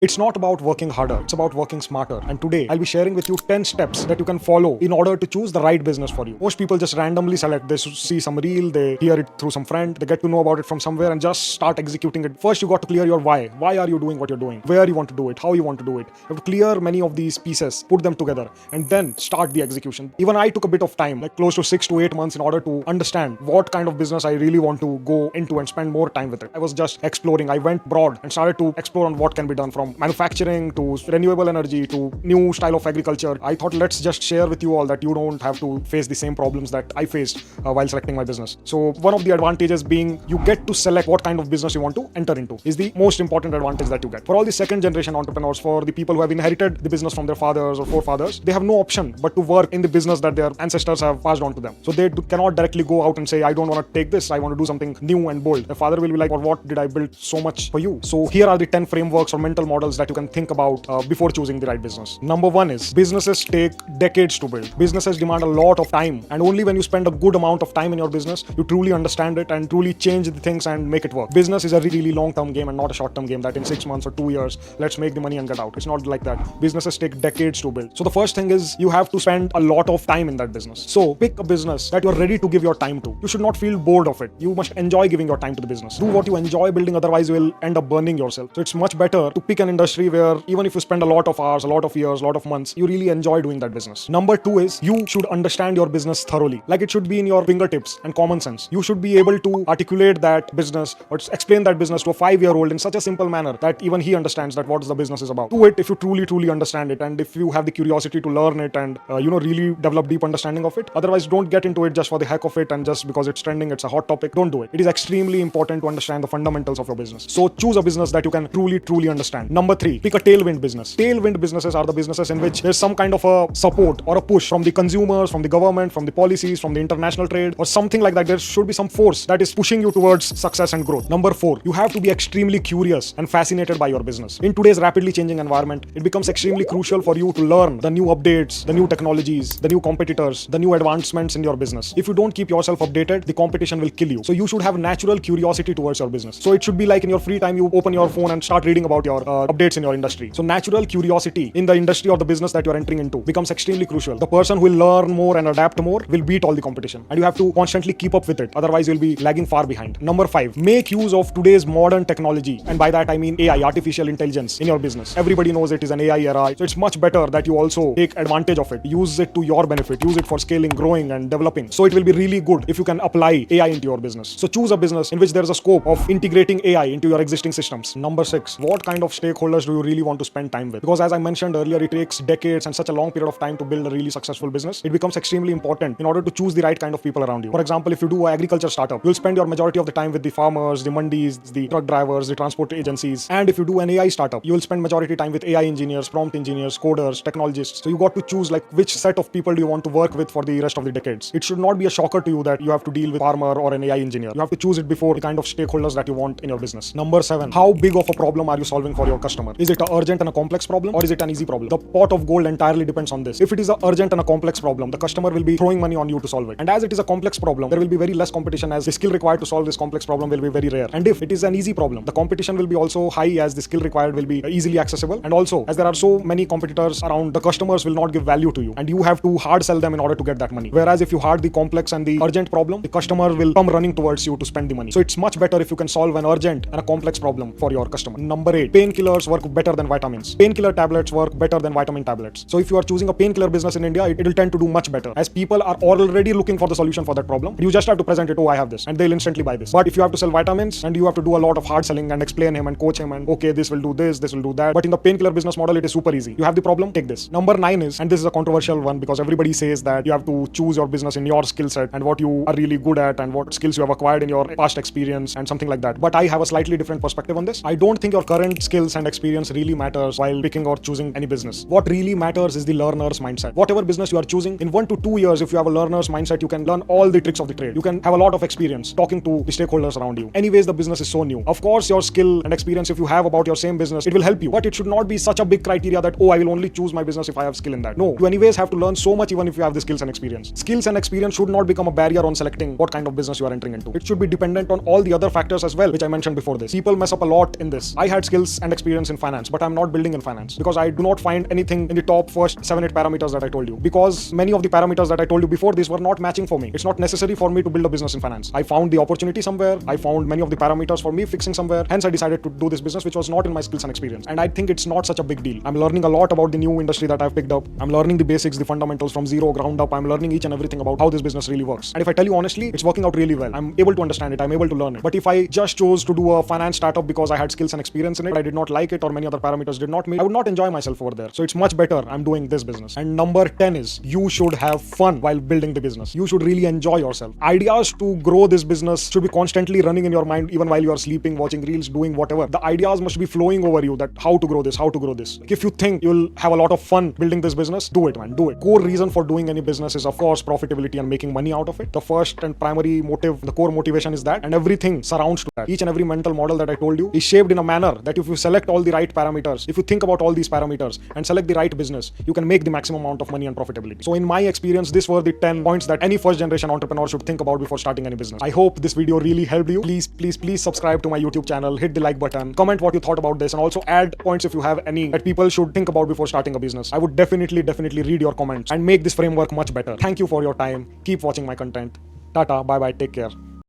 It's not about working harder, it's about working smarter. And today, I'll be sharing with you 10 steps that you can follow in order to choose the right business for you. Most people just randomly select, they see some reel, they hear it through some friend, they get to know about it from somewhere and just start executing it. First, you got to clear your why. Why are you doing what you're doing? Where you want to do it? How you want to do it? You have to clear many of these pieces, put them together, and then start the execution. Even I took a bit of time, like close to 6 to 8 months, in order to understand what kind of business I really want to go into and spend more time with it. I was just exploring. I went broad and started to explore on what can be done, from manufacturing to renewable energy to new style of agriculture. I thought, let's just share with you all that you don't have to face the same problems that I faced while selecting my business. So one of the advantages being you get to select what kind of business you want to enter into is the most important advantage that you get. For all the second generation entrepreneurs, for the people who have inherited the business from their fathers or forefathers, they have no option but to work in the business that their ancestors have passed on to them. So they cannot directly go out and say, I don't want to take this, I want to do something new and bold. The father will be like, well, what did I build so much for you? So here are the 10 frameworks or mental models that you can think about before choosing the right business. Number one is businesses take decades to build. Businesses demand a lot of time, and only when you spend a good amount of time in your business, you truly understand it and truly change the things and make it work. Business is a really long-term game and not a short-term game that in 6 months or 2 years, let's make the money and get out. It's not like that. Businesses take decades to build. So the first thing is you have to spend a lot of time in that business. So pick a business that you're ready to give your time to. You should not feel bored of it. You must enjoy giving your time to the business. Do what you enjoy building, otherwise you will end up burning yourself. So it's much better to pick an industry where even if you spend a lot of hours, a lot of years, a lot of months, you really enjoy doing that business. Number two is you should understand your business thoroughly. Like it should be in your fingertips and common sense. You should be able to articulate that business or explain that business to a 5-year-old in such a simple manner that even he understands that what the business is about. Do it if you truly understand it, and if you have the curiosity to learn it and really develop deep understanding of it. Otherwise, don't get into it just for the heck of it and just because it's trending, it's a hot topic. Don't do it. It is extremely important to understand the fundamentals of your business. So choose a business that you can truly understand. Number three, pick a tailwind business. Tailwind businesses are the businesses in which there's some kind of a support or a push from the consumers, from the government, from the policies, from the international trade, or something like that. There should be some force that is pushing you towards success and growth. Number four, you have to be extremely curious and fascinated by your business. In today's rapidly changing environment, it becomes extremely crucial for you to learn the new updates, the new technologies, the new competitors, the new advancements in your business. If you don't keep yourself updated, the competition will kill you. So you should have natural curiosity towards your business. So it should be like in your free time, you open your phone and start reading about your updates in your industry. So natural curiosity in the industry or the business that you're entering into becomes extremely crucial. The person who will learn more and adapt more will beat all the competition, and you have to constantly keep up with it. Otherwise, you'll be lagging far behind. Number five, make use of today's modern technology, and by that I mean AI, artificial intelligence, in your business. Everybody knows it is an AI era, so it's much better that you also take advantage of it. Use it to your benefit. Use it for scaling, growing, and developing. So it will be really good if you can apply AI into your business. So choose a business in which there is a scope of integrating AI into your existing systems. Number six, what kind of stakeholders do you really want to spend time with? Because as I mentioned earlier, it takes decades and such a long period of time to build a really successful business. It becomes extremely important in order to choose the right kind of people around you. For example, if you do an agriculture startup, you'll spend your majority of the time with the farmers, the mandis, the truck drivers, the transport agencies. And if you do an AI startup, you will spend majority time with AI engineers, prompt engineers, coders, technologists. So you got to choose like which set of people do you want to work with for the rest of the decades. It should not be a shocker to you that you have to deal with farmer or an AI engineer. You have to choose it before the kind of stakeholders that you want in your business. Number seven, how big of a problem are you solving for your customer? Is it an urgent and a complex problem, or is it an easy problem? The pot of gold entirely depends on this. If it is an urgent and a complex problem, the customer will be throwing money on you to solve it. And as it is a complex problem, there will be very less competition, as the skill required to solve this complex problem will be very rare. And if it is an easy problem, the competition will be also high, as the skill required will be easily accessible. And also, as there are so many competitors around, the customers will not give value to you, and you have to hard sell them in order to get that money. Whereas if you hard the complex and the urgent problem, the customer will come running towards you to spend the money. So it's much better if you can solve an urgent and a complex problem for your customer. Number eight, painkillers work better than vitamins. Painkiller tablets work better than vitamin tablets. So if you are choosing a painkiller business in India, it will tend to do much better, as people are already looking for the solution for that problem. You just have to present it, oh, I have this, and they'll instantly buy this. But if you have to sell vitamins, and you have to do a lot of hard selling and explain him and coach him and okay, this will do this, this will do that. But in the painkiller business model, it is super easy. You have the problem, take this. Number nine is, and this is a controversial one because everybody says that you have to choose your business in your skill set and what you are really good at and what skills you have acquired in your past experience and something like that. But I have a slightly different perspective on this. I don't think your current skills and experience really matters while picking or choosing any business. What really matters is the learner's mindset. Whatever business you are choosing, in 1 to 2 years, if you have a learner's mindset, you can learn all the tricks of the trade. You can have a lot of experience talking to the stakeholders around you. Anyways, the business is so new. Of course, your skill and experience, if you have about your same business, it will help you. But it should not be such a big criteria that, oh, I will only choose my business if I have skill in that. No, you anyways have to learn so much even if you have the skills and experience. Skills and experience should not become a barrier on selecting what kind of business you are entering into. It should be dependent on all the other factors as well, which I mentioned before this. People mess up a lot in this. I had skills and experience experience in finance, but I'm not building in finance because I do not find anything in the top first 7-8 parameters that I told you, because many of the parameters that I told you before this were not matching for me. It's not necessary for me to build a business in finance. I found the opportunity somewhere. I found many of the parameters for me fixing somewhere. Hence, I decided to do this business, which was not in my skills and experience. And I think it's not such a big deal. I'm learning a lot about the new industry that I've picked up. I'm learning the basics, the fundamentals from zero, ground up. I'm learning each and everything about how this business really works. And if I tell you honestly, it's working out really well. I'm able to understand it. I'm able to learn it. But if I just chose to do a finance startup because I had skills and experience in it, I did not like it, or many other parameters did not meet, I would not enjoy myself over there. So it's much better I'm doing this business. And number 10 is you should have fun while building the business. You should really enjoy yourself. Ideas to grow this business should be constantly running in your mind, even while you are sleeping, watching reels, doing whatever. The ideas must be flowing over you, that how to grow this, how to grow this. If you think you'll have a lot of fun building this business, do it, man, do it. Core reason for doing any business is, of course, profitability and making money out of it. The first and primary motive, the core motivation is that, and everything surrounds to that. Each and every mental model that I told you is shaped in a manner that if you select all the right parameters, if you think about all these parameters and select the right business, you can make the maximum amount of money and profitability. So in my experience, these were the 10 points that any first generation entrepreneur should think about before starting any business. I hope this video really helped you. Please subscribe to my YouTube channel, hit the like button, comment what you thought about this, and also add points if you have any that people should think about before starting a business. I would definitely read your comments and make this framework much better. Thank you for your time. Keep watching my content. Tata, bye bye, take care.